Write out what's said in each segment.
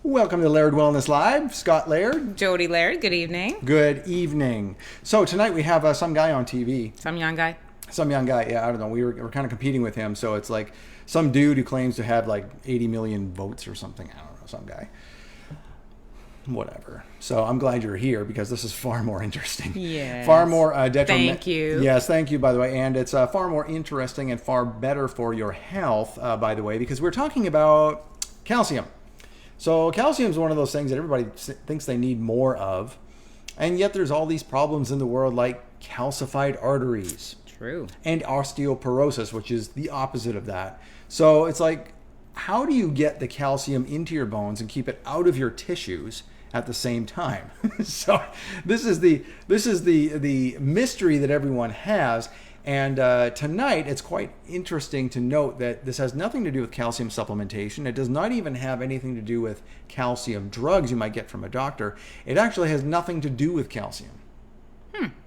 Welcome to Laird Wellness Live. Scott Laird. Jody Laird, good evening. Good evening. So tonight we have some guy on TV. Some young guy. Some young guy, yeah, I don't know. We're kind of competing with him. So it's like some dude who claims to have like 80 million votes or something. I don't know, some guy. Whatever. So I'm glad you're here because this is far more interesting. Yes. Far more detrimental. Thank you. Yes, thank you, by the way. And it's far more interesting and far better for your health, by the way, because we're talking about calcium. So calcium is one of those things that everybody thinks they need more of. And yet there's all these problems in the world like calcified arteries. True. And osteoporosis, which is the opposite of that. So it's like, how do you get the calcium into your bones and keep it out of your tissues at the same time? So this is the mystery that everyone has. And tonight, it's quite interesting to note that this has nothing to do with calcium supplementation. It does not even have anything to do with calcium drugs you might get from a doctor. It actually has nothing to do with calcium.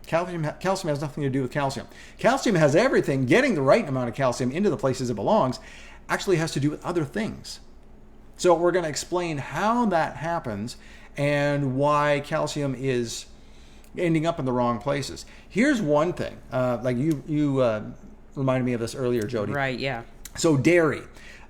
Calcium has nothing to do with calcium. Calcium has everything. Getting the right amount of calcium into the places it belongs actually has to do with other things. So we're going to explain how that happens and why calcium is ending up in the wrong places. Here's one thing. Like you reminded me of this earlier, Jody. Right, yeah. So dairy.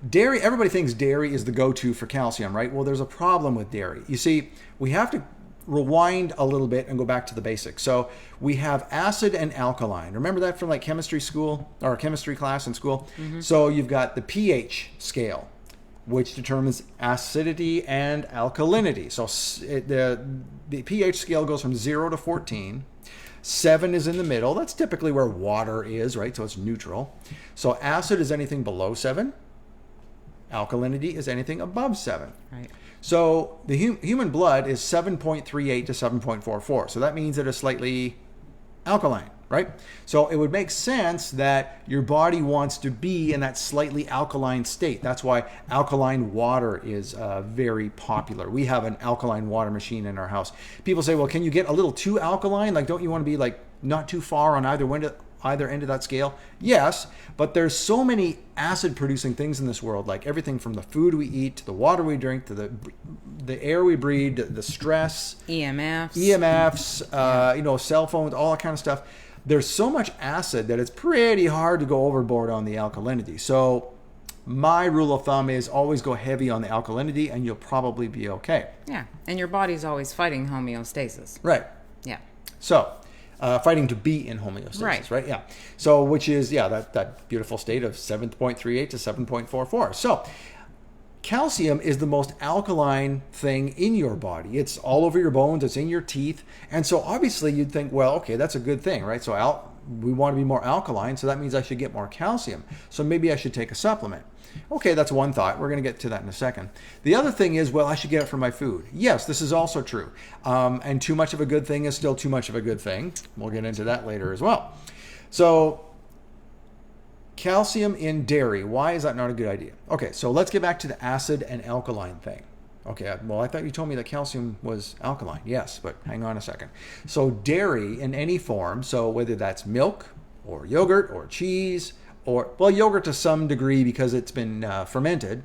Dairy, everybody thinks dairy is the go-to for calcium, right? Well, there's a problem with dairy. You see, we have to rewind a little bit and go back to the basics. So we have acid and alkaline. Remember that from like chemistry school or chemistry class in school? Mm-hmm. So you've got the pH scale, which determines acidity and alkalinity. So the pH scale goes from 0 to 14. 7 is in the middle. That's typically where water is, right? So it's neutral. So acid is anything below 7. Alkalinity is anything above 7. Right. So the human blood is 7.38 to 7.44. So that means that it's slightly alkaline, right? So it would make sense that your body wants to be in that slightly alkaline state. That's why alkaline water is very popular. We have an alkaline water machine in our house. People say, well, can you get a little too alkaline? Like, don't you want to be like not too far on either end of that scale? Yes, but there's so many acid producing things in this world, like everything from the food we eat to the water we drink to the air we breathe, the stress, EMFs, cell phones, all that kind of stuff. There's so much acid that it's pretty hard to go overboard on the alkalinity. So my rule of thumb is always go heavy on the alkalinity and you'll probably be okay. Yeah, and your body's always fighting homeostasis. Right. Yeah. So fighting to be in homeostasis, right? Yeah. So which is, that beautiful state of 7.38 to 7.44. So calcium is the most alkaline thing in your body. It's all over your bones. It's in your teeth. And so obviously you'd think, well, okay, that's a good thing, right? So we want to be more alkaline. So that means I should get more calcium. So maybe I should take a supplement. Okay, that's one thought. We're going to get to that in a second. The other thing is, well, I should get it from my food. Yes, this is also true. And too much of a good thing is still too much of a good thing. We'll get into that later as well. So calcium in dairy, why is that not a good idea? Okay, so let's get back to the acid and alkaline thing. Okay, well, I thought you told me that calcium was alkaline. Yes, but hang on a second. So dairy in any form, so whether that's milk or yogurt or cheese, or, well, yogurt to some degree because it's been fermented.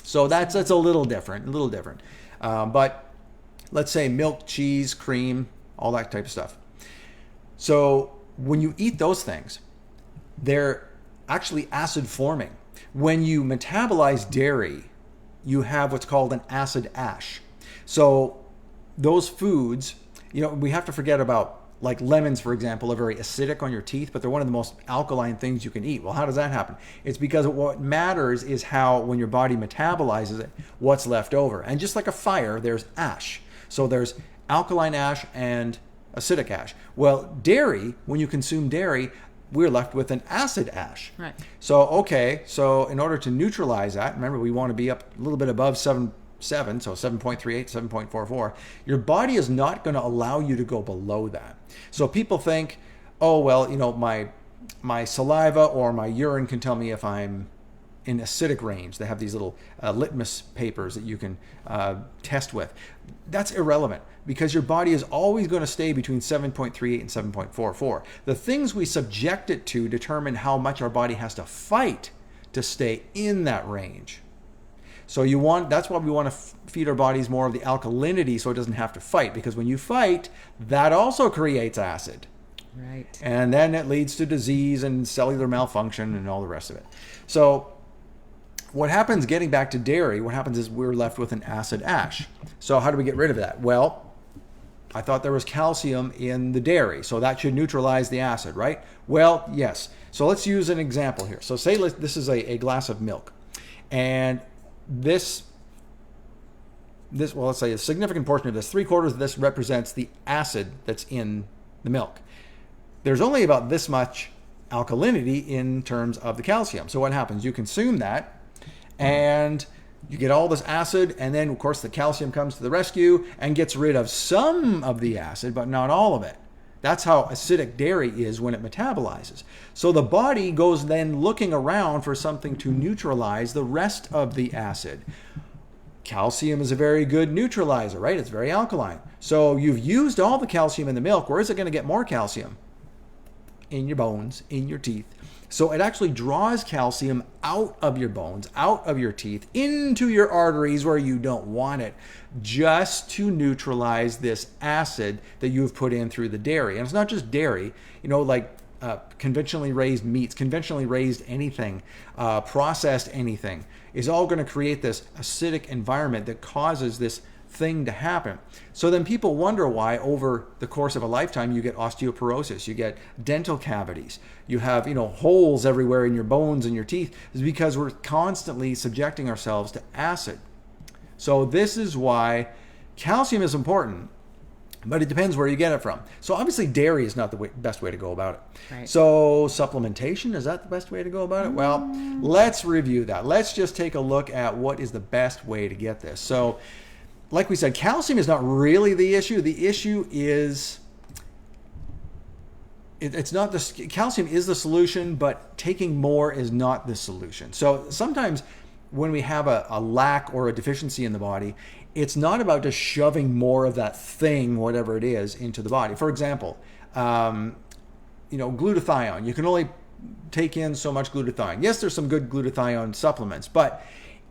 So that's a little different, but let's say milk, cheese, cream, all that type of stuff. So when you eat those things, they're actually acid forming. When you metabolize dairy, you have what's called an acid ash. So those foods, we have to forget about, like lemons, for example, are very acidic on your teeth, but they're one of the most alkaline things you can eat. Well, how does that happen? It's because what matters is how, when your body metabolizes it, what's left over. And just like a fire, there's ash. So there's alkaline ash and acidic ash. Well, dairy, when you consume dairy, we're left with an acid ash. Right. So in order to neutralize that, remember, we want to be up a little bit above 7, so 7.38, 7.44, your body is not going to allow you to go below that. So people think, oh, well, my saliva or my urine can tell me if I'm in acidic range. They have these little litmus papers that you can test with. That's irrelevant because your body is always going to stay between 7.38 and 7.44. The things we subject it to determine how much our body has to fight to stay in that range. So that's why we want to feed our bodies more of the alkalinity so it doesn't have to fight. Because when you fight, that also creates acid. Right. And then it leads to disease and cellular malfunction and all the rest of it. So what happens, getting back to dairy, what happens is we're left with an acid ash. So how do we get rid of that? Well, I thought there was calcium in the dairy, so that should neutralize the acid, right? Well, yes. So let's use an example here. So say this is a glass of milk. And this, well, let's say a significant portion of this, 3/4 of this represents the acid that's in the milk. There's only about this much alkalinity in terms of the calcium. So what happens? You consume that and you get all this acid, and then of course the calcium comes to the rescue and gets rid of some of the acid, but not all of it. That's how acidic dairy is when it metabolizes. So the body goes then looking around for something to neutralize the rest of the acid. Calcium is a very good neutralizer, right? It's very alkaline. So you've used all the calcium in the milk. Where is it going to get more calcium? In your bones, in your teeth. So it actually draws calcium out of your bones, out of your teeth, into your arteries where you don't want it, just to neutralize this acid that you've put in through the dairy. And it's not just dairy, like conventionally raised meats, conventionally raised anything, processed anything, is all going to create this acidic environment that causes this thing to happen. So then people wonder why over the course of a lifetime you get osteoporosis, you get dental cavities, you have holes everywhere in your bones and your teeth. Is because we're constantly subjecting ourselves to acid. So this is why calcium is important, but it depends where you get it from. So obviously dairy is not the best way to go about it. Right. So supplementation, is that the best way to go about it? Well, let's review that. Let's just take a look at what is the best way to get this. So like we said, calcium is not really the issue. The issue is, it's not calcium is the solution, but taking more is not the solution. So sometimes when we have a lack or a deficiency in the body, it's not about just shoving more of that thing, whatever it is, into the body. For example, glutathione. You can only take in so much glutathione. Yes, there's some good glutathione supplements, but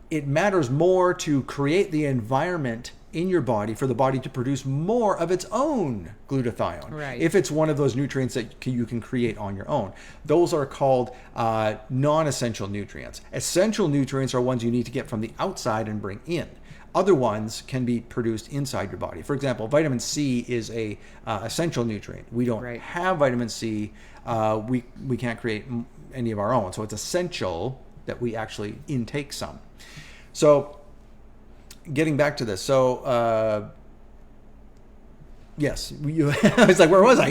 it matters more to create the environment in your body for the body to produce more of its own glutathione. Right. If it's one of those nutrients that you can create on your own. Those are called non-essential nutrients. Essential nutrients are ones you need to get from the outside and bring in. Other ones can be produced inside your body. For example, vitamin C is a essential nutrient. We don't Right. have vitamin C. We can't create any of our own. So it's essential that we actually intake some. So getting back to this. So yes, I was like, where was I?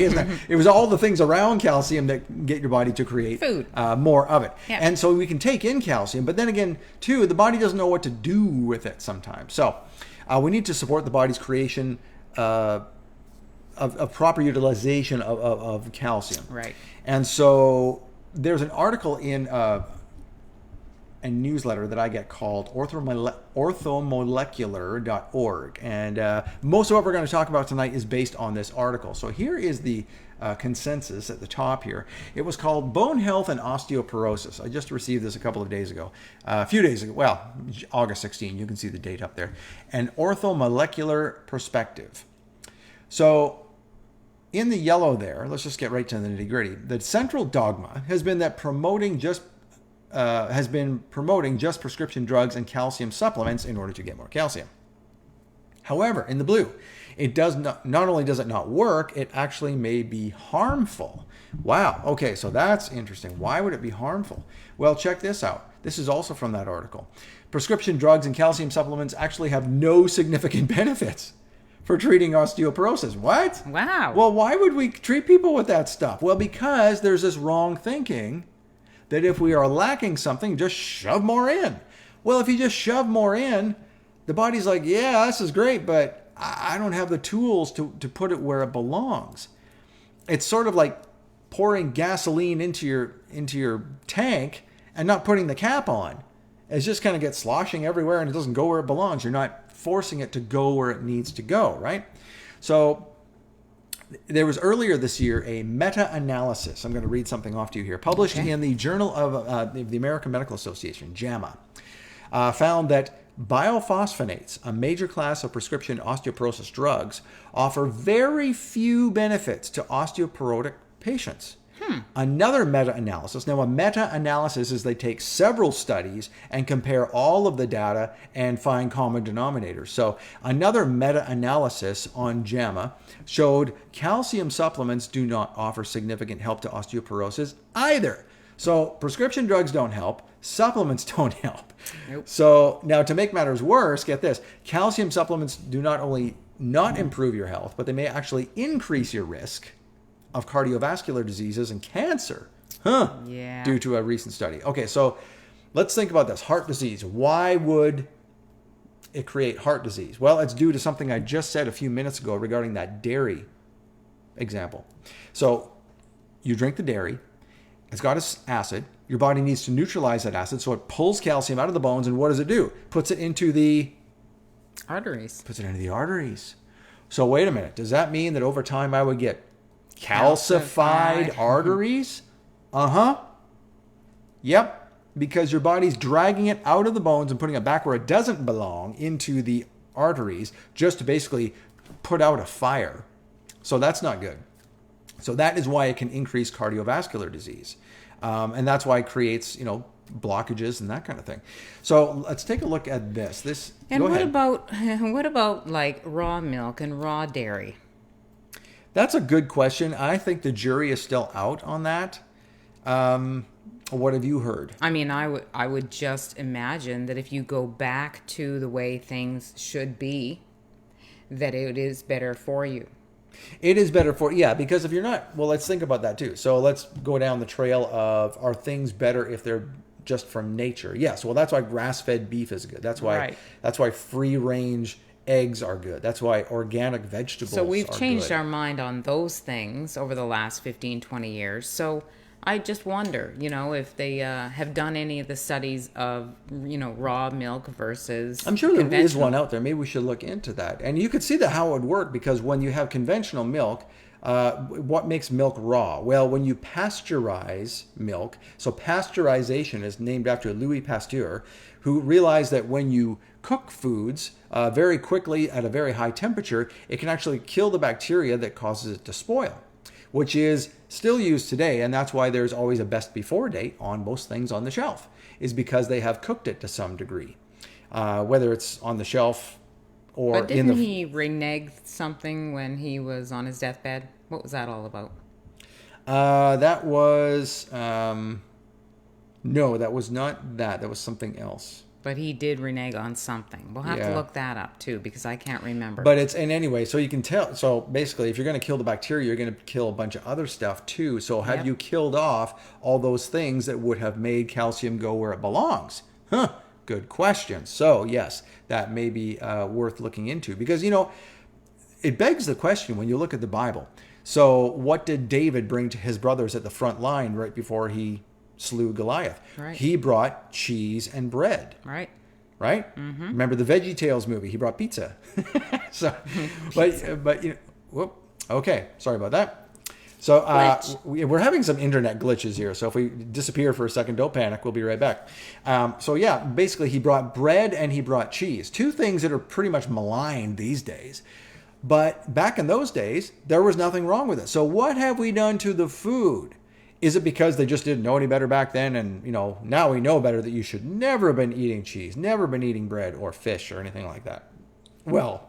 It was all the things around calcium that get your body to create food, more of it. Yeah. And so we can take in calcium, but then again, too, the body doesn't know what to do with it sometimes. So we need to support the body's creation of proper utilization of calcium. Right. And so there's an article in a newsletter that I get called orthomolecular.org. And most of what we're going to talk about tonight is based on this article. So here is the consensus at the top here. It was called Bone Health and Osteoporosis. I just received this a couple of days ago. A few days ago. Well, August 16. You can see the date up there. An orthomolecular perspective. So in the yellow there, let's just get right to the nitty-gritty. The central dogma has been that promoting just prescription drugs and calcium supplements in order to get more calcium. However, in the blue, it does not only does it not work, it actually may be harmful. Wow. Okay, so that's interesting. Why would it be harmful? Well, check this out. This is also from that article. Prescription drugs and calcium supplements actually have no significant benefits for treating osteoporosis. What? Wow. Well, why would we treat people with that stuff? Well, because there's this wrong thinking that if we are lacking something, just shove more in. Well, if you just shove more in, the body's like, yeah, this is great, but I don't have the tools to put it where it belongs. It's sort of like pouring gasoline into your tank and not putting the cap on. It just kind of gets sloshing everywhere and it doesn't go where it belongs. You're not forcing it to go where it needs to go, right? So there was earlier this year a meta-analysis. I'm going to read something off to you here. Published in the Journal of the American Medical Association, JAMA. found that biophosphonates, a major class of prescription osteoporosis drugs, offer very few benefits to osteoporotic patients. Another meta-analysis. Now, a meta-analysis is they take several studies and compare all of the data and find common denominators. So another meta-analysis on JAMA showed calcium supplements do not offer significant help to osteoporosis either. So prescription drugs don't help. Supplements don't help. Nope. So now to make matters worse, get this. Calcium supplements do not only not improve your health, but they may actually increase your risk of cardiovascular diseases and cancer. Yeah. Due to a recent study. Okay, so let's think about this. Heart disease. Why would it create heart disease? Well, it's due to something I just said a few minutes ago regarding that dairy example. So you drink the dairy. It's got acid. Your body needs to neutralize that acid, so it pulls calcium out of the bones, and what does it do? Puts it into the Arteries. Puts it into the arteries. So wait a minute. Does that mean that over time I would get calcified arteries? Yep. Because your body's dragging it out of the bones and putting it back where it doesn't belong into the arteries just to basically put out a fire. So that's not good. So that is why it can increase cardiovascular disease. And that's why it creates, blockages and that kind of thing. So let's take a look at this. And go what ahead. about like raw milk and raw dairy? That's a good question. I think the jury is still out on that. What have you heard? I mean, I would just imagine that if you go back to the way things should be, that it is better for you. It is better because if you're not, well, let's think about that too. So let's go down the trail of, are things better if they're just from nature? Yes. Well, that's why grass-fed beef is good. That's why free-range eggs are good. That's why organic vegetables are good. So we've changed our mind on those things over the last 15, 20 years. So I just wonder, if they have done any of the studies of, raw milk versus I'm sure there is one out there. Maybe we should look into that. And you could see how it would work, because when you have conventional milk, what makes milk raw? Well, when you pasteurize milk, so pasteurization is named after Louis Pasteur, who realized that when you cook foods very quickly at a very high temperature, it can actually kill the bacteria that causes it to spoil, which is still used today. And that's why there's always a best before date on most things on the shelf, is because they have cooked it to some degree, whether it's on the shelf or but didn't he renege something when he was on his deathbed? What was that all about? That was no, that was not that. That was something else. But he did renege on something. We'll have to look that up too, because I can't remember. But it's, and anyway, so you can tell. So basically, if you're going to kill the bacteria, you're going to kill a bunch of other stuff too. So have you killed off all those things that would have made calcium go where it belongs? Good question. So yes, that may be worth looking into, because it begs the question when you look at the Bible. So what did David bring to his brothers at the front line right before he slew Goliath? Right. He brought cheese and bread. Right. Mm-hmm. Remember the VeggieTales movie? He brought pizza. So, but whoop. Okay, sorry about that. So we're having some internet glitches here. So if we disappear for a second, don't panic. We'll be right back. So basically he brought bread and he brought cheese. Two things that are pretty much maligned these days. But back in those days, there was nothing wrong with it. So what have we done to the food? Is it because they just didn't know any better back then? And, now we know better, that you should never have been eating cheese, never been eating bread or fish or anything like that. Well,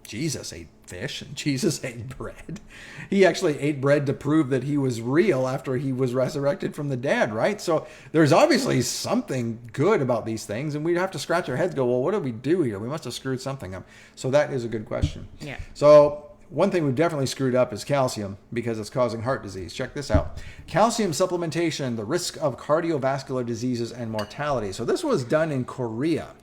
Jesus ate fish and Jesus ate bread. He actually ate bread to prove that he was real after he was resurrected from the dead, right? So there's obviously something good about these things, and we'd have to scratch our heads, go, well, what did we do here? We must have screwed something up. So that is a good question. Yeah. So one thing we've definitely screwed up is calcium, because it's causing heart disease. Check this out. Calcium supplementation, the risk of cardiovascular diseases and mortality. So this was done in Korea.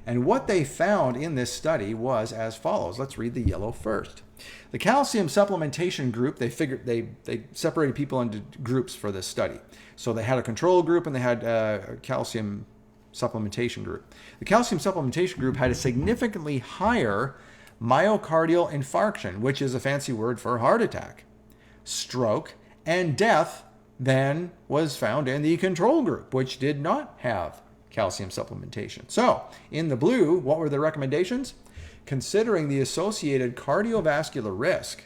And what they found in this study was as follows. Let's read the yellow first. The calcium supplementation group, they separated people into groups for this study. So they had a control group and they had a calcium supplementation group. The calcium supplementation group had a significantly higher myocardial infarction, which is a fancy word for heart attack, stroke, and death than was found in the control group, which did not have calcium supplementation. So, in the blue, what were the recommendations? Considering the associated cardiovascular risk,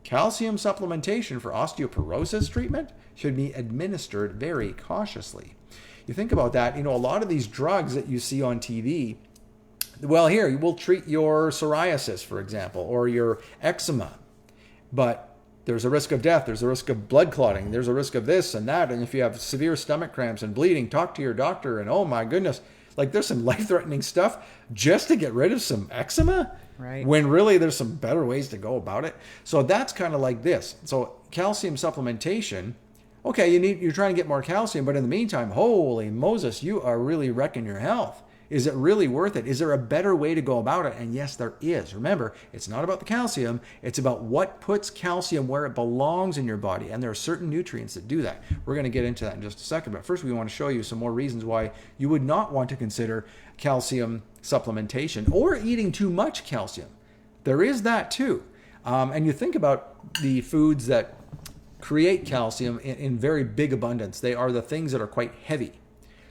calcium supplementation for osteoporosis treatment should be administered very cautiously. You think about that, a lot of these drugs that you see on TV, well, here, we'll treat your psoriasis, for example, or your eczema, but there's a risk of death, there's a risk of blood clotting, there's a risk of this and that, and if you have severe stomach cramps and bleeding, talk to your doctor, and oh my goodness, like there's some life-threatening stuff just to get rid of some eczema, right? When really there's some better ways to go about it. So that's kind of like this. So calcium supplementation, okay, you're trying to get more calcium, but in the meantime, holy Moses, you are really wrecking your health. Is it really worth it? Is there a better way to go about it? And yes, there is. Remember, it's not about the calcium. It's about what puts calcium where it belongs in your body. And there are certain nutrients that do that. We're going to get into that in just a second. But first, we want to show you some more reasons why you would not want to consider calcium supplementation or eating too much calcium. There is that too. And you think about the foods that create calcium in very big abundance. They are the things that are quite heavy.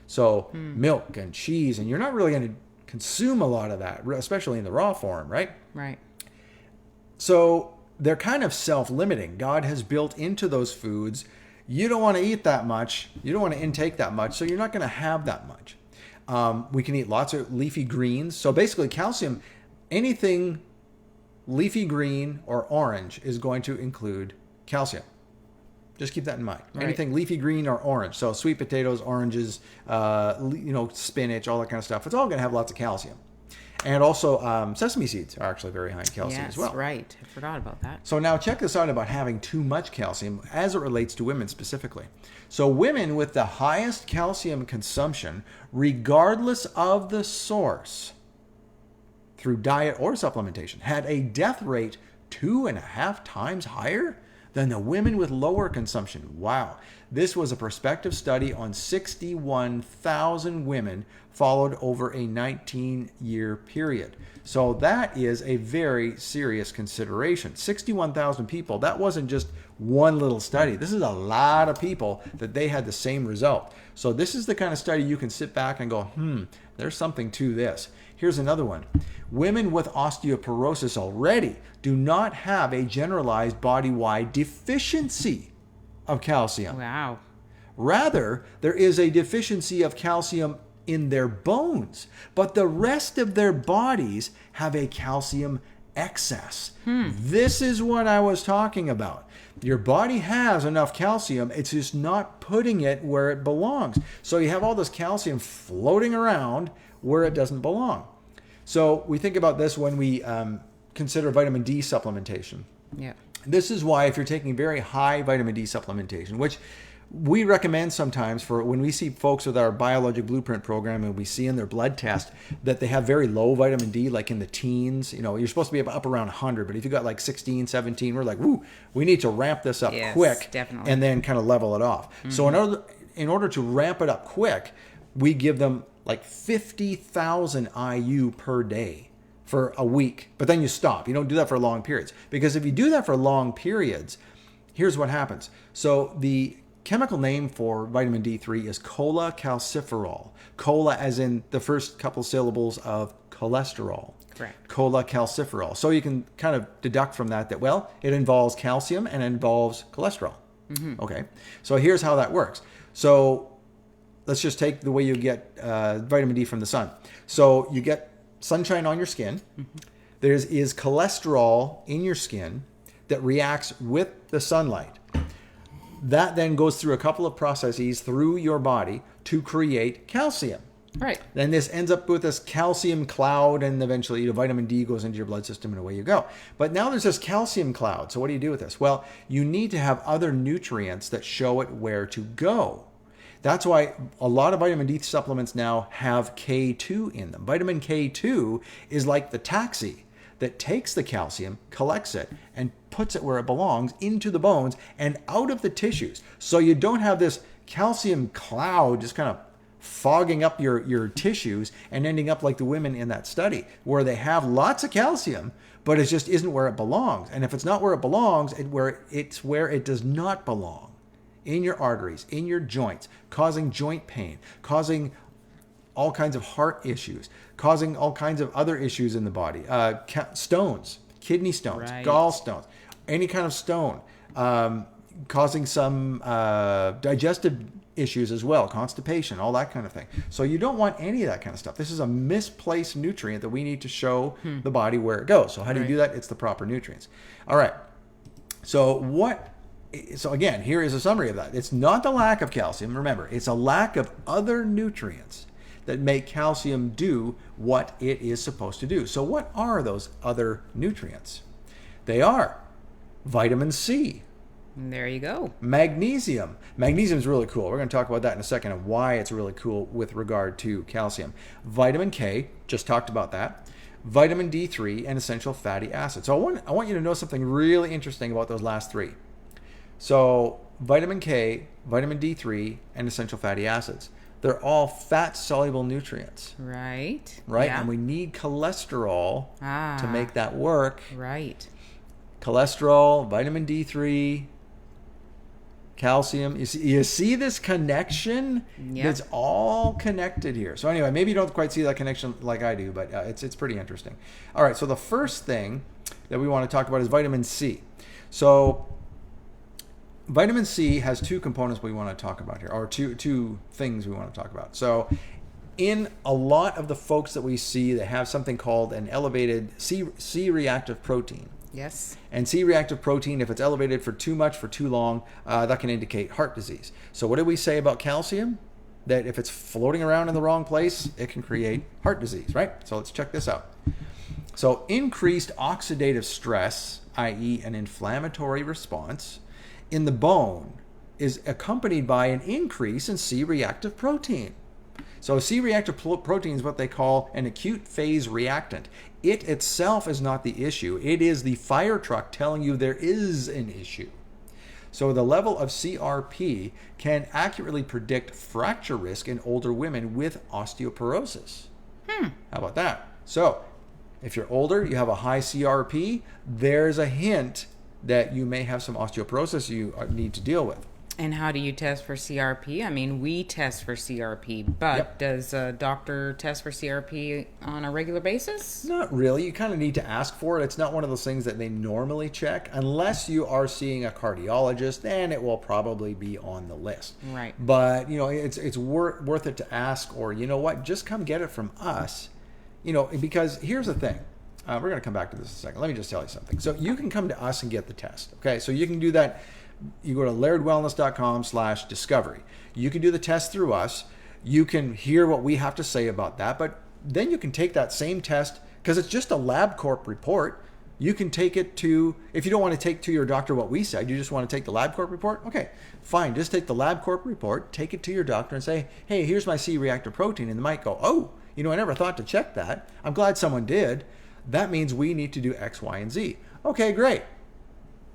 So milk and cheese, and you're not really going to consume a lot of that, especially in the raw form, right? Right. So they're kind of self-limiting. God has built into those foods, you don't want to eat that much, you don't want to intake that much, so you're not going to have that much. We can eat lots of leafy greens. So basically calcium, anything leafy green or orange is going to include calcium. Just keep that in mind. Right. Anything leafy green or orange. So sweet potatoes, oranges, spinach, all that kind of stuff. It's all going to have lots of calcium. And also sesame seeds are actually very high in calcium as well. Yes, right. I forgot about that. So now check this out about having too much calcium as it relates to women specifically. So women with the highest calcium consumption, regardless of the source, through diet or supplementation, had a death rate 2.5 times higher than the women with lower consumption. Wow. This was a prospective study on 61,000 women followed over a 19-year period. So that is a very serious consideration. 61,000 people, that wasn't just one little study. This is a lot of people that they had the same result. So this is the kind of study you can sit back and go, there's something to this. Here's another one. Women with osteoporosis already do not have a generalized body-wide deficiency of calcium. Wow. Rather, there is a deficiency of calcium in their bones, but the rest of their bodies have a calcium excess. This is what I was talking about. Your body has enough calcium, it's just not putting it where it belongs. So you have all this calcium floating around where it doesn't belong. So we think about this when we consider vitamin D supplementation. Yeah. This is why if you're taking very high vitamin D supplementation, which we recommend sometimes for when we see folks with our Biologic Blueprint program and we see in their blood test that they have very low vitamin D, like in the teens, you're supposed to be up around 100, but if you got like 16, 17, we're like, woo, we need to ramp this up quick, definitely. And then kind of level it off. So in order to ramp it up quick, we give them like 50,000 IU per day for a week, but then you stop. You don't do that for long periods, because if you do that for long periods, here's what happens. So the chemical name for vitamin D3 is cholecalciferol. Chola as in the first couple syllables of cholesterol. Correct. Cholecalciferol. So you can kind of deduct from that, well, it involves calcium and it involves cholesterol. Okay, so here's how that works. So let's just take the way you get vitamin D from the sun. So you get sunshine on your skin. There is cholesterol in your skin that reacts with the sunlight. That then goes through a couple of processes through your body to create calcium. Right. Then this ends up with this calcium cloud, and eventually vitamin D goes into your blood system and away you go. But now there's this calcium cloud. So what do you do with this? Well, you need to have other nutrients that show it where to go. That's why a lot of vitamin D supplements now have K2 in them. Vitamin K2 is like the taxi that takes the calcium, collects it, and puts it where it belongs, into the bones and out of the tissues. So you don't have this calcium cloud just kind of fogging up your tissues and ending up like the women in that study, where they have lots of calcium, but it just isn't where it belongs. And if it's not where it belongs, it's where it does not belong. In your arteries, in your joints, causing joint pain, causing all kinds of heart issues, causing all kinds of other issues in the body. Stones, kidney stones, Right. gallstones, any kind of stone, causing some digestive issues as well, constipation, all that kind of thing. So you don't want any of that kind of stuff. This is a misplaced nutrient that we need to show the body where it goes. So how do you do that? It's the proper nutrients. All right. So again, here is a summary of that. It's not the lack of calcium. Remember, it's a lack of other nutrients that make calcium do what it is supposed to do. So what are those other nutrients? They are vitamin C, And there you go. magnesium. Magnesium is really cool. We're going to talk about that in a second and why it's really cool with regard to calcium. Vitamin K, just talked about that. Vitamin D3 and essential fatty acids. So I want you to know something really interesting about those last three. So vitamin K, vitamin D3, and essential fatty acids. They're all fat-soluble nutrients, Right. right? Yeah. And we need cholesterol to make that work. Right. Cholesterol, vitamin D3, calcium. You see this connection? Yeah. It's all connected here. So anyway, maybe you don't quite see that connection like I do, but it's pretty interesting. All right, so the first thing that we want to talk about is vitamin C. So vitamin C has two components we want to talk about here, or two things we want to talk about. So in a lot of the folks that we see, they have something called an elevated C-reactive protein. Yes. And C-reactive protein, if it's elevated for too much, for too long, that can indicate heart disease. So what did we say about calcium? That if it's floating around in the wrong place, it can create heart disease, right? So let's check this out. So increased oxidative stress, i.e. an inflammatory response, in the bone is accompanied by an increase in C-reactive protein. So C-reactive protein is what they call an acute phase reactant. It itself is not the issue. It is the fire truck telling you there is an issue. So the level of CRP can accurately predict fracture risk in older women with osteoporosis. How about that? So if you're older, you have a high CRP, there's a hint that you may have some osteoporosis you need to deal with. And how do you test for CRP? I mean, we test for CRP, but Yep. does a doctor test for CRP on a regular basis? Not really. You kind of need to ask for it. It's not one of those things that they normally check. Unless you are seeing a cardiologist, then it will probably be on the list. Right. But, it's worth it to ask, or you know what, just come get it from us. Because here's the thing. We're going to come back to this in a second. Let me just tell you something. So you can come to us and get the test. Okay, so you can do that. You go to lairdwellness.com/discovery. You can do the test through us. You can hear what we have to say about that, but then you can take that same test, because it's just a LabCorp report. You can take it to, if you don't want to take to your doctor what we said, you just want to take the LabCorp report, okay, fine. Just take the LabCorp report, take it to your doctor and say, hey, here's my C-reactive protein. And they might go, oh, I never thought to check that. I'm glad someone did. That means we need to do X, Y, and Z. Okay, great.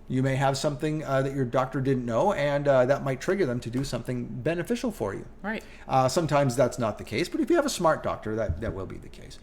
You may have something that your doctor didn't know, and that might trigger them to do something beneficial for you. Right. Sometimes that's not the case, but if you have a smart doctor, that will be the case.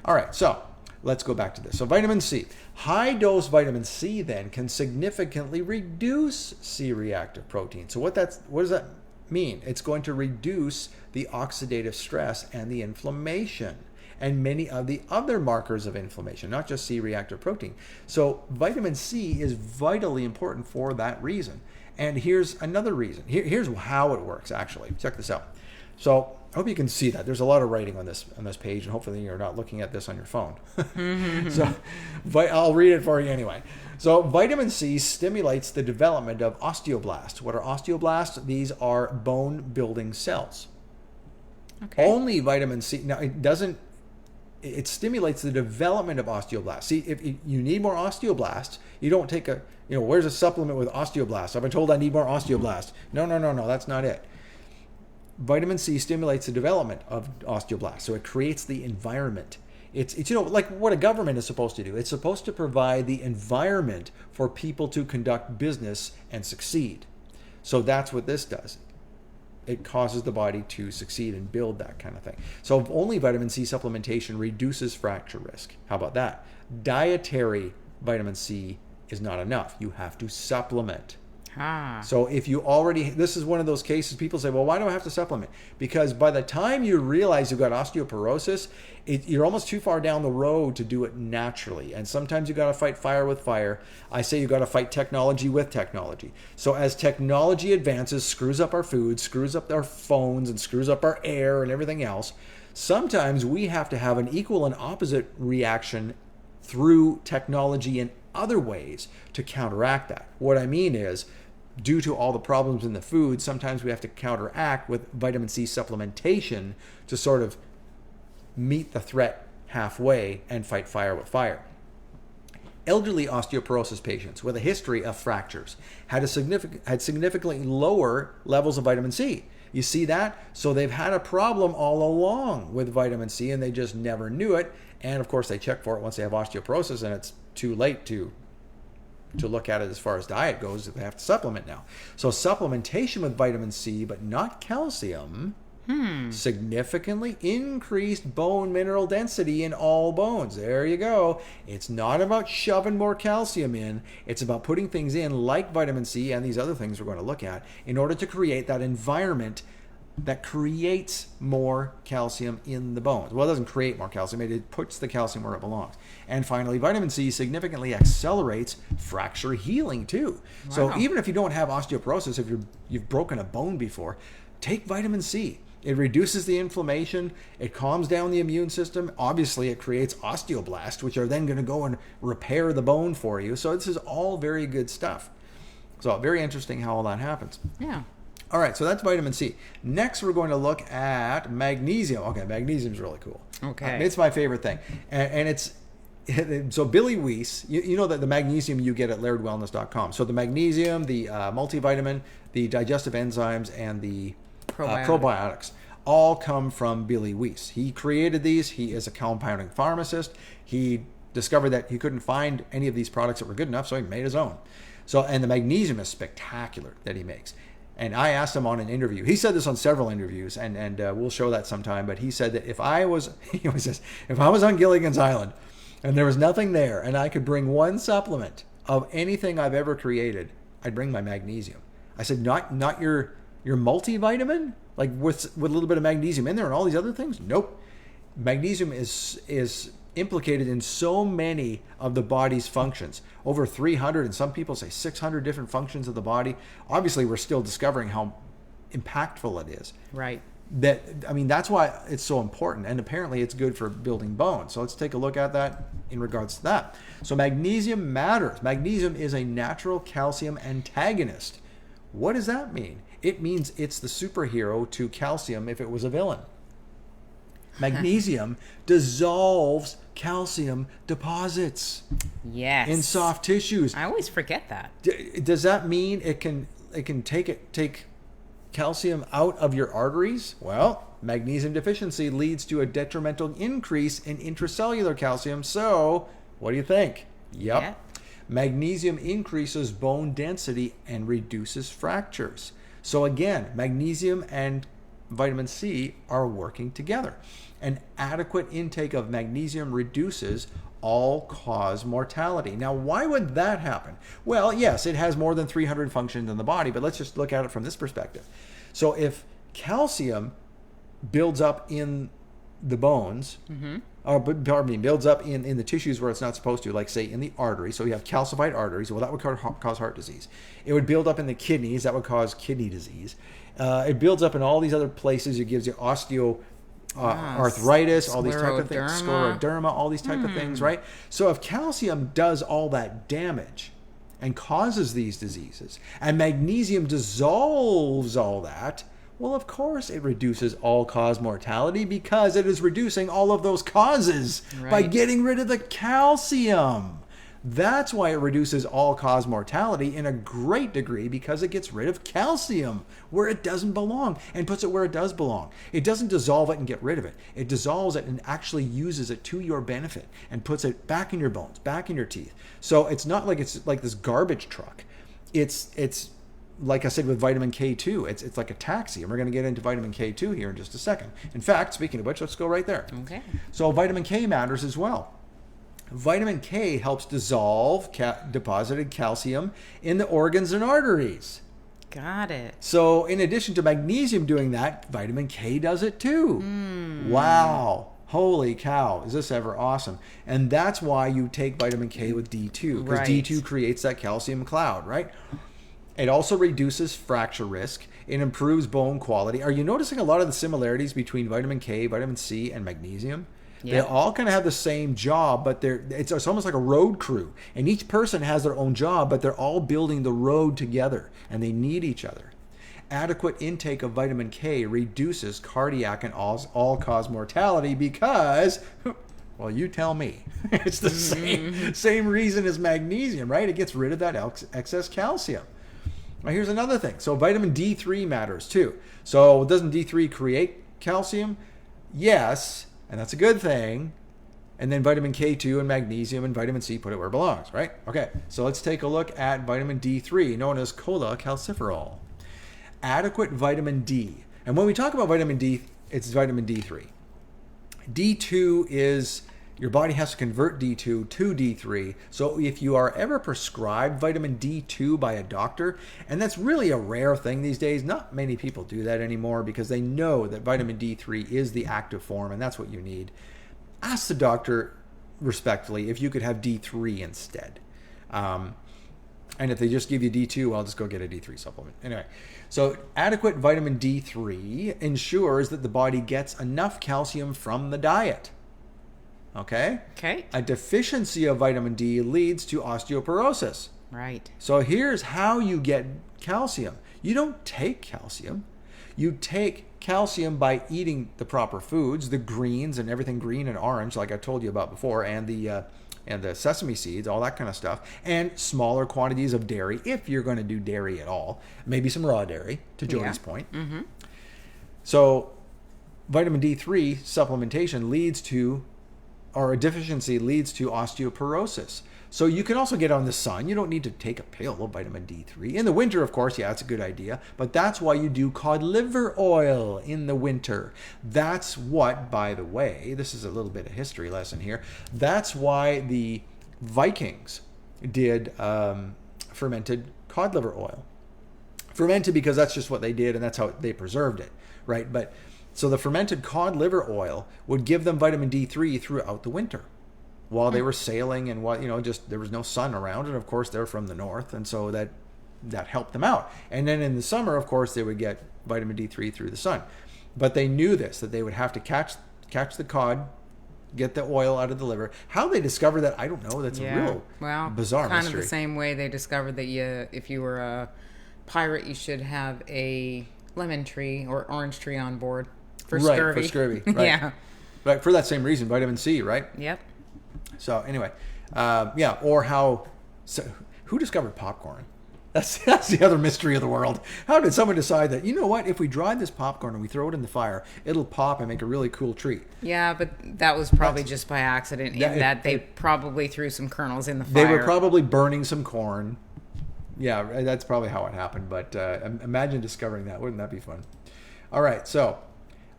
All right, so let's go back to this. So vitamin C. High dose vitamin C then can significantly reduce C-reactive protein. So what does that mean? It's going to reduce the oxidative stress and the inflammation and many of the other markers of inflammation, not just C-reactive protein. So vitamin C is vitally important for that reason. And here's another reason. Here's how it works, actually. Check this out. So I hope you can see that. There's a lot of writing on this page, and hopefully you're not looking at this on your phone. So I'll read it for you anyway. So vitamin C stimulates the development of osteoblasts. What are osteoblasts? These are bone-building cells. Okay. Only vitamin C. Now, it stimulates the development of osteoblasts. See, if you need more osteoblasts, you don't take where's a supplement with osteoblasts? I've been told I need more osteoblasts. No, that's not it. Vitamin C stimulates the development of osteoblasts. So it creates the environment. It's like what a government is supposed to do. It's supposed to provide the environment for people to conduct business and succeed. So that's what this does. It causes the body to succeed and build that kind of thing. So only vitamin C supplementation reduces fracture risk. How about that? Dietary vitamin C is not enough. You have to supplement. Ah. So if you already, this is one of those cases, people say, well, why do I have to supplement? Because by the time you realize you've got osteoporosis, you're almost too far down the road to do it naturally. And sometimes you got to fight fire with fire. I say you got to fight technology with technology. So as technology advances, screws up our food, screws up our phones, and screws up our air and everything else, sometimes we have to have an equal and opposite reaction through technology in other ways to counteract that. What I mean is, due to all the problems in the food, sometimes we have to counteract with vitamin C supplementation to sort of meet the threat halfway and fight fire with fire. Elderly osteoporosis patients with a history of fractures had significantly lower levels of vitamin C. You see that? So they've had a problem all along with vitamin C and they just never knew it. And of course they check for it once they have osteoporosis and it's too late to look at it as far as diet goes. They have to supplement now. So supplementation with vitamin C, but not calcium, significantly increased bone mineral density in all bones. There you go. It's not about shoving more calcium in. It's about putting things in like vitamin C and these other things we're going to look at in order to create that environment that creates more calcium in the bones. Well, it doesn't create more calcium. It puts the calcium where it belongs. And finally, vitamin C significantly accelerates fracture healing too. Wow. So even if you don't have osteoporosis, if you've broken a bone before, take vitamin C. It reduces the inflammation. It calms down the immune system. Obviously, it creates osteoblasts, which are then going to go and repair the bone for you. So this is all very good stuff. So very interesting how all that happens. Yeah. All right, so that's vitamin C. Next, we're going to look at magnesium. Okay, magnesium is really cool. Okay. It's my favorite thing. And it's, so Billy Weiss, you know that the magnesium you get at lairdwellness.com. So the magnesium, the multivitamin, the digestive enzymes, and the probiotics all come from Billy Weiss. He created these. He is a compounding pharmacist. He discovered that he couldn't find any of these products that were good enough, so he made his own. So, and the magnesium is spectacular that he makes. And I asked him on an interview. He said this on several interviews, and we'll show that sometime. But he said that if I was on Gilligan's Island, and there was nothing there, and I could bring one supplement of anything I've ever created, I'd bring my magnesium. I said, not your multivitamin, like with a little bit of magnesium in there and all these other things. Nope. Magnesium is implicated in so many of the body's functions, over 300, and some people say 600 different functions of the body. Obviously, we're still discovering how impactful it is. Right. That's why it's so important, and apparently it's good for building bones. So let's take a look at that in regards to that. So magnesium matters. Magnesium is a natural calcium antagonist. What does that mean? It means it's the superhero to calcium if it was a villain. Magnesium dissolves calcium deposits. Yes. In soft tissues. I always forget that. Does that mean it can take calcium out of your arteries? Well, magnesium deficiency leads to a detrimental increase in intracellular calcium. So, what do you think? Yep. Yeah. Magnesium increases bone density and reduces fractures. So again, magnesium and vitamin C are working together. An adequate intake of magnesium reduces all-cause mortality. Now, why would that happen? Well, yes, it has more than 300 functions in the body, but let's just look at it from this perspective. So if calcium builds up in the bones, builds up in the tissues where it's not supposed to, like say in the artery, so you have calcified arteries, well, that would cause heart disease. It would build up in the kidneys, that would cause kidney disease. It builds up in all these other places. It gives you arthritis, all these type of things, scleroderma, all these type of things, right? So if calcium does all that damage and causes these diseases, and magnesium dissolves all that, well, of course it reduces all-cause mortality because it is reducing all of those causes by getting rid of the calcium. That's why it reduces all-cause mortality in a great degree, because it gets rid of calcium where it doesn't belong and puts it where it does belong. It doesn't dissolve it and get rid of it. It dissolves it and actually uses it to your benefit and puts it back in your bones, back in your teeth. So it's not like it's like this garbage truck. It's like I said with vitamin K2, it's like a taxi, and we're going to get into vitamin K2 here in just a second. In fact, speaking of which, let's go right there. Okay. So vitamin K matters as well. Vitamin K helps dissolve deposited calcium in the organs and arteries. Got it. So in addition to magnesium doing that, vitamin K does it too. Wow. Holy cow. Is this ever awesome? And that's why you take vitamin K with D2, because Right. D2 creates that calcium cloud, right? It also reduces fracture risk. It improves bone quality. Are you noticing a lot of the similarities between vitamin K, vitamin C, and magnesium? They Yeah. all kind of have the same job, but it's almost like a road crew. And each person has their own job, but they're all building the road together, and they need each other. Adequate intake of vitamin K reduces cardiac and all-cause mortality because, well, you tell me. It's the same reason as magnesium, right? It gets rid of that excess calcium. Now, here's another thing. So vitamin D3 matters too. So doesn't D3 create calcium? Yes, and that's a good thing. And then vitamin K2 and magnesium and vitamin C, put it where it belongs, right? Okay, so let's take a look at vitamin D3, known as cholecalciferol. Adequate vitamin D. And when we talk about vitamin D, it's vitamin D3. D2 is, your body has to convert D2 to D3. So if you are ever prescribed vitamin D2 by a doctor, and that's really a rare thing these days, not many people do that anymore because they know that vitamin D3 is the active form and that's what you need. Ask the doctor respectfully if you could have D3 instead. And if they just give you D2, well, just go get a D3 supplement. Anyway, so adequate vitamin D3 ensures that the body gets enough calcium from the diet. Okay? Okay. A deficiency of vitamin D leads to osteoporosis. Right. So here's how you get calcium. You don't take calcium. You take calcium by eating the proper foods, the greens and everything green and orange, like I told you about before, and the sesame seeds, all that kind of stuff, and smaller quantities of dairy if you're going to do dairy at all. Maybe some raw dairy, to Jody's point. Mm-hmm. So vitamin D3 supplementation leads to, or a deficiency leads to osteoporosis. So you can also get on the sun. You don't need to take a pill of vitamin D3. In the winter, of course, yeah, it's a good idea. But that's why you do cod liver oil in the winter. That's what, by the way, this is a little bit of history lesson here. That's why the Vikings did fermented cod liver oil. Fermented because that's just what they did and that's how they preserved it, right? But so the fermented cod liver oil would give them vitamin D3 throughout the winter, while they were sailing and just there was no sun around, and of course they're from the north, and so that helped them out. And then in the summer, of course, they would get vitamin D3 through the sun. But they knew this, that they would have to catch the cod, get the oil out of the liver. How they discovered that, I don't know. That's a real bizarre kind mystery. of the same way they discovered that if you were a pirate, you should have a lemon tree or orange tree on board for scurvy. Right, for scurvy. Right. Yeah. Right, for that same reason, vitamin C, right? Yep. So anyway, or who discovered popcorn? That's the other mystery of the world. How did someone decide that, you know what, if we dry this popcorn and we throw it in the fire, it'll pop and make a really cool treat? Yeah, but that was probably just by accident, in that they probably threw some kernels in the fire. They were probably burning some corn. Yeah, that's probably how it happened. But imagine discovering that. Wouldn't that be fun? All right, so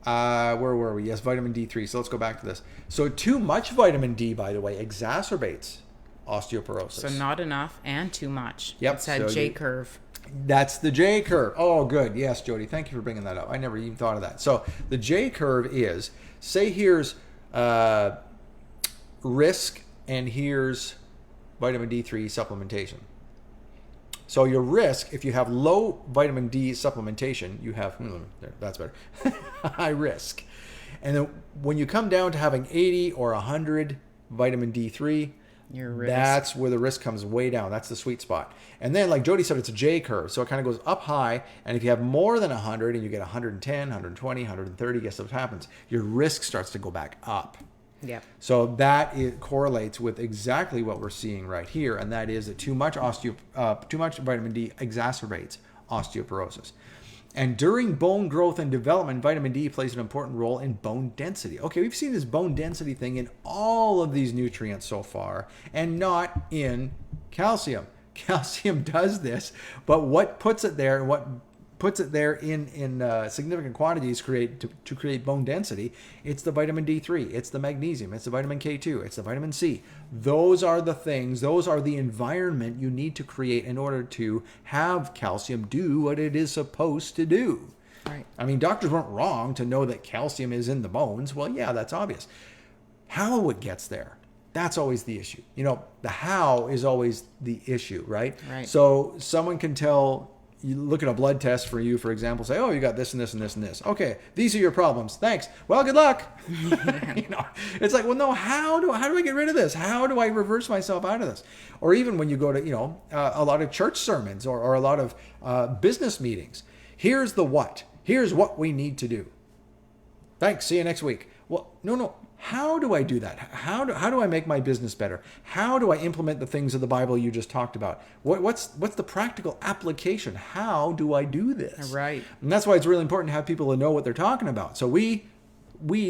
where were we? Yes, vitamin D3. So let's go back to this. So too much vitamin D, by the way, exacerbates osteoporosis. So not enough and too much. Yep. It's that J curve. That's the J curve. Oh, good. Yes, Jody. Thank you for bringing that up. I never even thought of that. So the J curve is, say here's risk and here's vitamin D3 supplementation. So your risk, if you have low vitamin D supplementation, you have, that's better, high risk. And then when you come down to having 80 or 100 vitamin D3, Your risk. that's where the risk comes way down. That's the sweet spot. And then, like Jody said, it's a J curve. So it kind of goes up high. And if you have more than 100 and you get 110, 120, 130, guess what happens? Your risk starts to go back up. Yep. So that correlates with exactly what we're seeing right here, and that is that too much vitamin D exacerbates osteoporosis. And during bone growth and development, vitamin D plays an important role in bone density. Okay, we've seen this bone density thing in all of these nutrients so far, and not in calcium. Calcium does this, but what puts it there and what puts it there in significant quantities to create bone density, it's the vitamin D3, it's the magnesium, it's the vitamin K2, it's the vitamin C. Those are the things, those are the environment you need to create in order to have calcium do what it is supposed to do. Right. I mean, doctors weren't wrong to know that calcium is in the bones. Well, yeah, that's obvious. How it gets there, that's always the issue. You know, the how is always the issue, right? Right. So someone can tell, you look at a blood test for you, for example, say, oh, you got this and this and this and this. Okay, these are your problems. Thanks. Well, good luck. You know, it's like, well, no, how do I get rid of this? How do I reverse myself out of this? Or even when you go to, you know, a lot of church sermons or a lot of business meetings. Here's the what. Here's what we need to do. Thanks. See you next week. Well, no. How do I do that? How do I make my business better? How do I implement the things of the Bible you just talked about? What's the practical application? How do I do this? Right. And that's why it's really important to have people that know what they're talking about. So we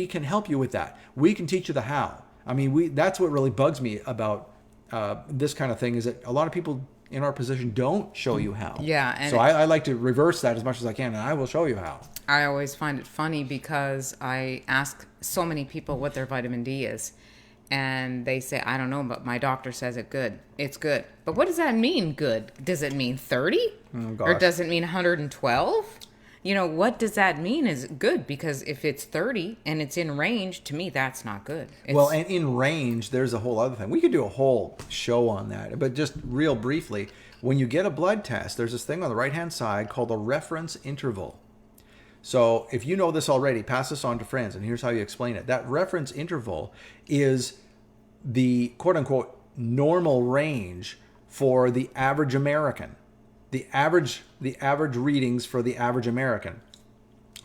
can help you with that. We can teach you the how. I mean, that's what really bugs me about this kind of thing, is that a lot of people in our position don't show you how. Yeah. And so I like to reverse that as much as I can, and I will show you how. I always find it funny because I ask so many people what their vitamin D is. And they say, I don't know, but my doctor says it's good. But what does that mean, good? Does it mean 30? Oh, or gosh. does it mean 112? You know, what does that mean is good? Because if it's 30 and it's in range, to me, that's not good. Well, and in range, there's a whole other thing. We could do a whole show on that. But just real briefly, when you get a blood test, there's this thing on the right-hand side called a reference interval. So if you know this already, pass this on to friends, and here's how you explain it. That reference interval is the quote-unquote normal range for the average American. The average readings for the average American.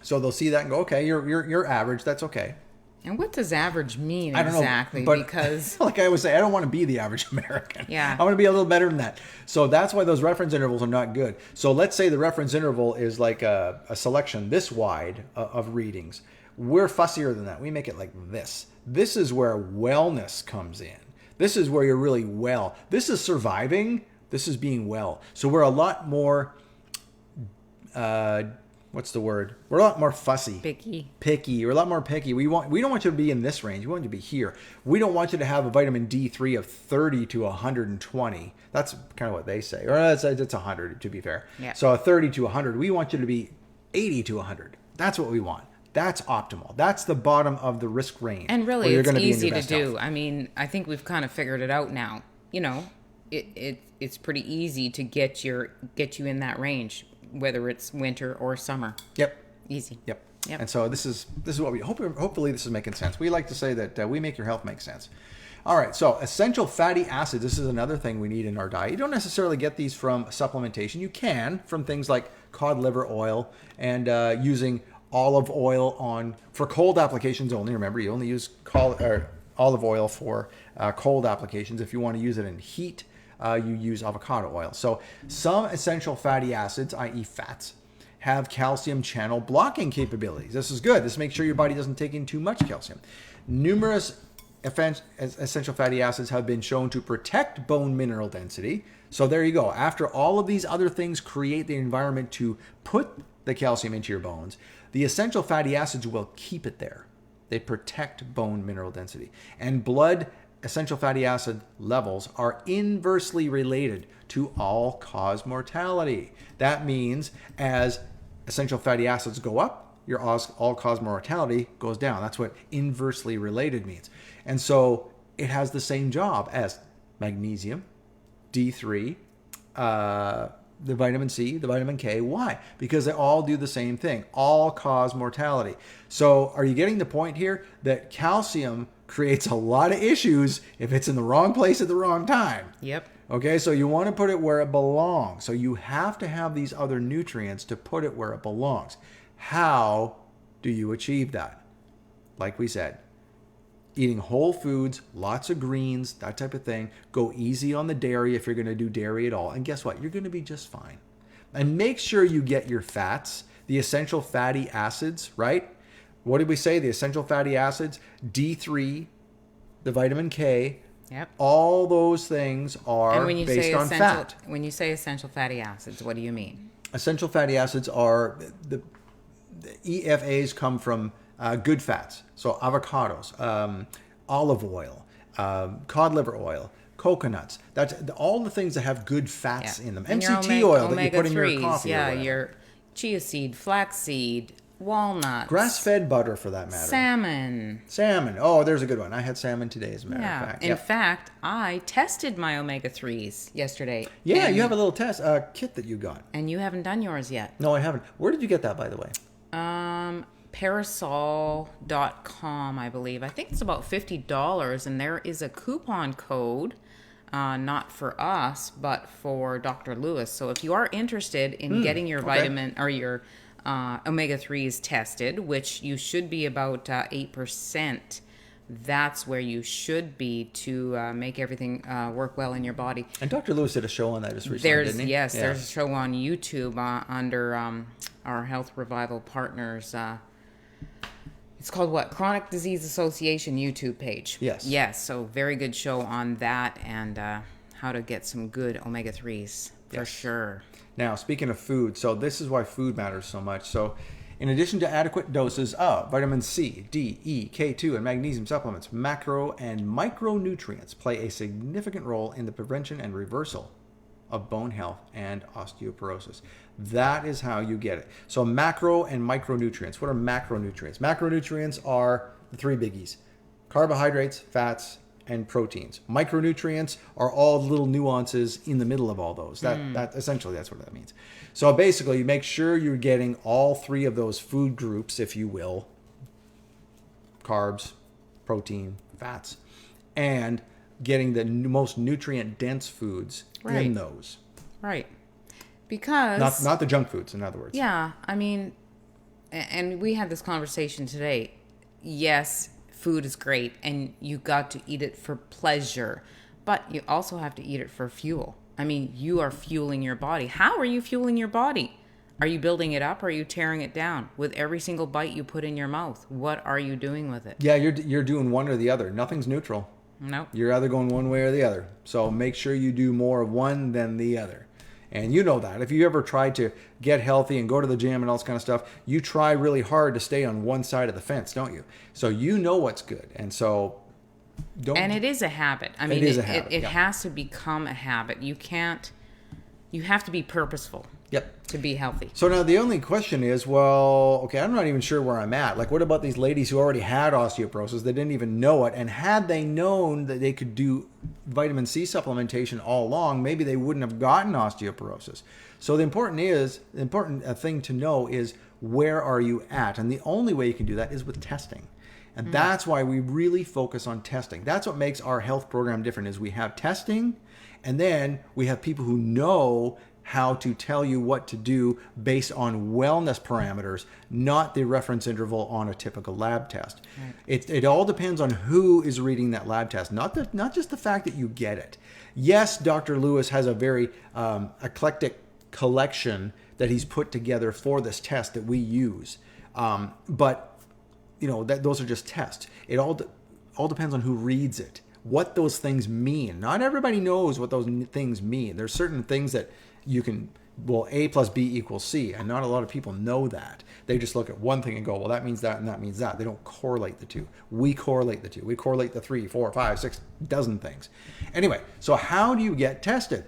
So they'll see that and go, okay, you're average, that's okay. And what does average mean I don't exactly? know, but Because like I always say, I don't want to be the average American. Yeah. I want to be a little better than that. So that's why those reference intervals are not good. So let's say the reference interval is like a selection this wide of readings. We're fussier than that. We make it like this. This is where wellness comes in. This is where you're really well. This is surviving. This is being well. So we're a lot more, what's the word? We're a lot more fussy. Picky. We're a lot more picky. We don't want you to be in this range. We want you to be here. We don't want you to have a vitamin D3 of 30 to 120. That's kind of what they say. Or it's 100, to be fair. Yeah. So a 30 to 100. We want you to be 80 to 100. That's what we want. That's optimal. That's the bottom of the risk range. And really, where you're it's gonna be in your easy to best do. health. I mean, I think we've kind of figured it out now. You know, it's pretty easy to get you in that range, whether it's winter or summer. Yep. Easy. Yep. Yep. And so this is what we hopefully this is making sense. We like to say that we make your health make sense. All right, so essential fatty acids. This is another thing we need in our diet. You don't necessarily get these from supplementation. You can from things like cod liver oil and using olive oil for cold applications only. Remember, you only use olive oil for cold applications. If you want to use it in heat, you use avocado oil. So some essential fatty acids, i.e. fats, have calcium channel blocking capabilities. This is good. This makes sure your body doesn't take in too much calcium. Numerous essential fatty acids have been shown to protect bone mineral density. So there you go. After all of these other things create the environment to put the calcium into your bones, the essential fatty acids will keep it there. They protect bone mineral density. And blood essential fatty acid levels are inversely related to all-cause mortality. That means as essential fatty acids go up, your all-cause mortality goes down. That's what inversely related means. And so it has the same job as magnesium, D3, the vitamin C, the vitamin K. Why? Because they all do the same thing. All cause mortality. So are you getting the point here that calcium creates a lot of issues if it's in the wrong place at the wrong time? Yep. Okay, so you want to put it where it belongs. So you have to have these other nutrients to put it where it belongs. How do you achieve that? Like we said, eating whole foods, lots of greens, that type of thing. Go easy on the dairy if you're going to do dairy at all. And guess what? You're going to be just fine. And make sure you get your fats, the essential fatty acids, right? What did we say? The essential fatty acids, D3, the vitamin K. Yep. All those things are based on fat. When you say essential fatty acids, what do you mean? Essential fatty acids are the EFAs come from good fats. So avocados, olive oil, cod liver oil, coconuts. That's all the things that have good fats in them. And your MCT oil that you put in your omega-3s, coffee. or whatever. your chia seed, flaxseed, walnuts, Grass-fed butter, for that matter. salmon. Salmon. Oh, there's a good one. I had salmon today, as a matter of Yeah. fact. In Yep. fact, I tested my omega-3s yesterday. Yeah, and, you have a little test kit that you got. and you haven't done yours yet. No, I haven't. Where did you get that, by the way? Parasol.com, I believe. I think it's about $50, and there is a coupon code, not for us, but for Dr. Lewis. So if you are interested in getting your vitamin or your omega-3s tested, which you should be about 8%, that's where you should be to make everything work well in your body. And Dr. Lewis did a show on that just recently, didn't he? Yes, Yeah. there's a show on YouTube under our Health Revival Partners. It's called what? Chronic Disease Association YouTube page. Yes. Yes, so very good show on that and how to get some good omega-3s for sure. Now, speaking of food, so this is why food matters so much. So, in addition to adequate doses of vitamin C, D, E, K2, and magnesium supplements, macro and micronutrients play a significant role in the prevention and reversal of bone health and osteoporosis. That is how you get it. So macro and micronutrients. What are macronutrients? Macronutrients are the three biggies: carbohydrates, fats, and proteins. Micronutrients are all little nuances in the middle of all those. That essentially, that's what that means. So basically, you make sure you're getting all three of those food groups, if you will: carbs, protein, fats, and getting the most nutrient dense foods in those. Right. Because Not the junk foods, in other words. yeah, I mean, and we had this conversation today. Yes, food is great and you got to eat it for pleasure, but you also have to eat it for fuel. I mean, you are fueling your body. How are you fueling your body? Are you building it up or are you tearing it down? With every single bite you put in your mouth, what are you doing with it? Yeah, you're doing one or the other. Nothing's neutral. Nope. You're either going one way or the other. So make sure you do more of one than the other. And you know that. If you ever try to get healthy and go to the gym and all this kind of stuff, you try really hard to stay on one side of the fence, don't you? So you know what's good. And so don't. And it is a habit. I mean, it is a habit, it yeah. has to become a habit. You have to be purposeful Yep. to be healthy. So now the only question is, well, okay, I'm not even sure where I'm at. Like, what about these ladies who already had osteoporosis? They didn't even know it. And had they known that they could do vitamin C supplementation all along, maybe they wouldn't have gotten osteoporosis. So the important thing to know is, where are you at? And the only way you can do that is with testing. And that's why we really focus on testing. That's what makes our health program different, is we have testing, and then we have people who know how to tell you what to do based on wellness parameters, not the reference interval on a typical lab test. Right. It all depends on who is reading that lab test, not just the fact that you get it. Yes, Dr. Lewis has a very eclectic collection that he's put together for this test that we use, but you know those are just tests. It all depends on who reads it, what those things mean. Not everybody knows what those things mean. There's certain things that you can, well, A plus B equals C, and not a lot of people know that. They just look at one thing and go, well, that means that and that means that. They don't correlate the two. We correlate the two. We correlate the 3, 4, 5, 6 dozen things. Anyway, so how do you get tested?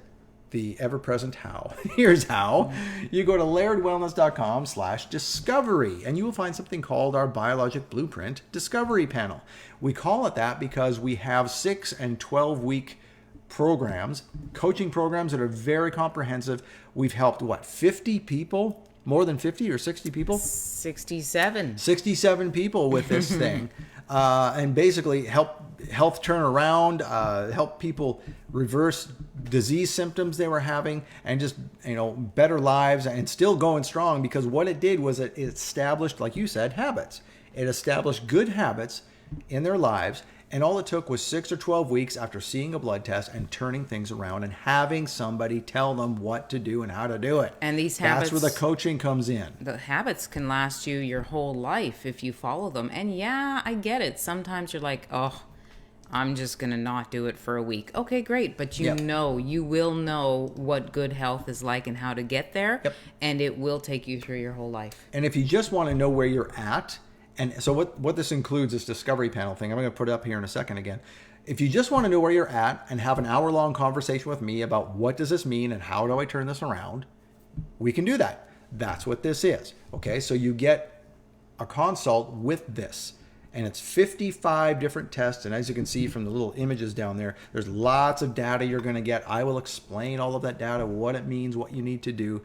The ever-present how. Here's how. You go to lairdwellness.com/discovery, and you will find something called our Biologic Blueprint Discovery Panel. We call it that because we have 6 and 12-week programs, coaching programs that are very comprehensive. We've helped, 50 people? More than 50 or 60 people? 67. 67 people with this thing. And basically help health turn around, help people reverse disease symptoms they were having, and just, better lives, and still going strong, because what it did was it established, like you said, habits. It established good habits in their lives. And all it took was 6 or 12 weeks after seeing a blood test and turning things around and having somebody tell them what to do and how to do it. And these habits... That's where the coaching comes in. The habits can last you your whole life if you follow them. And yeah, I get it. Sometimes you're like, oh, I'm just going to not do it for a week. Okay, great. But Yep. you will know what good health is like and how to get there. Yep. And it will take you through your whole life. And if you just want to know where you're at, and so what this includes, this discovery panel thing, I'm going to put it up here in a second again. If you just want to know where you're at and have an hour-long conversation with me about what does this mean and how do I turn this around, we can do that. That's what this is. Okay, so you get a consult with this. And it's 55 different tests. And as you can see from the little images down there, there's lots of data you're going to get. I will explain all of that data, what it means, what you need to do.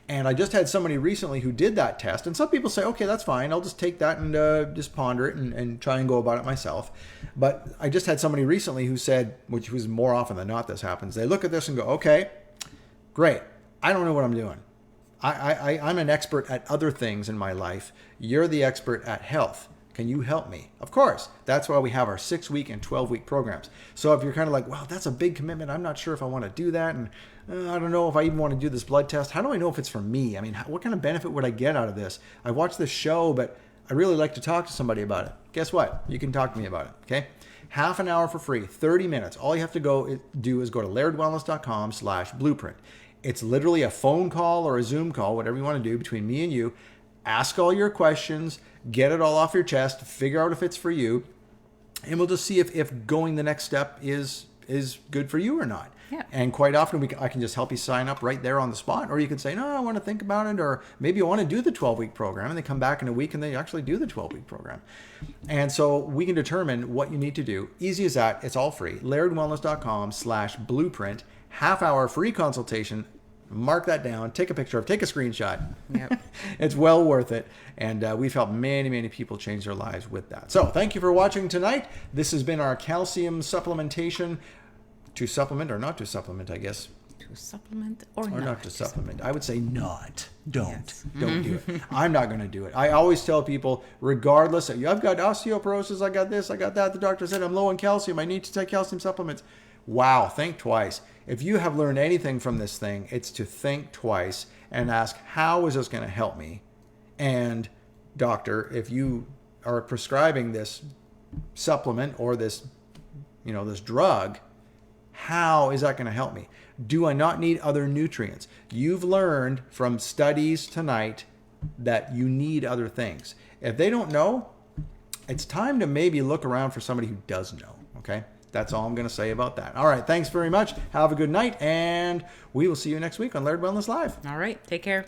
And I just had somebody recently who did that test. And some people say, okay, that's fine. I'll just take that and just ponder it and try and go about it myself. But I just had somebody recently who said, which was more often than not this happens, they look at this and go, okay, great. I don't know what I'm doing. I'm an expert at other things in my life. You're the expert at health. Can you help me? Of course. That's why we have our 6-week and 12-week programs. So if you're kind of like, wow, that's a big commitment. I'm not sure if I want to do that. And I don't know if I even want to do this blood test. How do I know if it's for me? I mean, what kind of benefit would I get out of this? I watched this show, but I really like to talk to somebody about it. Guess what? You can talk to me about it. Okay. Half an hour for free, 30 minutes. All you have to do is go to lairdwellness.com/blueprint. It's literally a phone call or a Zoom call, whatever you want to do between me and you. Ask all your questions, get it all off your chest, figure out if it's for you, and we'll just see if going the next step is good for you or not. Yeah. And quite often I can just help you sign up right there on the spot, or you can say, no, I want to think about it, or maybe you want to do the 12-week program, and they come back in a week and they actually do the 12-week program. And so we can determine what you need to do. Easy as that. It's all free. lairdwellness.com/blueprint, half-hour free consultation. Mark that down, take a picture of, take a screenshot. Yep. It's well worth it. And we've helped many, many people change their lives with that. So thank you for watching tonight. This has been our calcium supplementation. To supplement or not to supplement, I guess. To supplement or Or not to supplement. I would say not. Don't. Yes. Don't do it. I'm not going to do it. I always tell people, regardless, I've got osteoporosis, I got this, I got that. The doctor said I'm low in calcium. I need to take calcium supplements. Wow, think twice. If you have learned anything from this thing, it's to think twice and ask, how is this going to help me? And doctor, if you are prescribing this supplement or this drug, how is that going to help me? Do I not need other nutrients? You've learned from studies tonight that you need other things. If they don't know, it's time to maybe look around for somebody who does know, okay? That's all I'm going to say about that. All right, thanks very much. Have a good night, and we will see you next week on Laird Wellness Live. All right. Take care.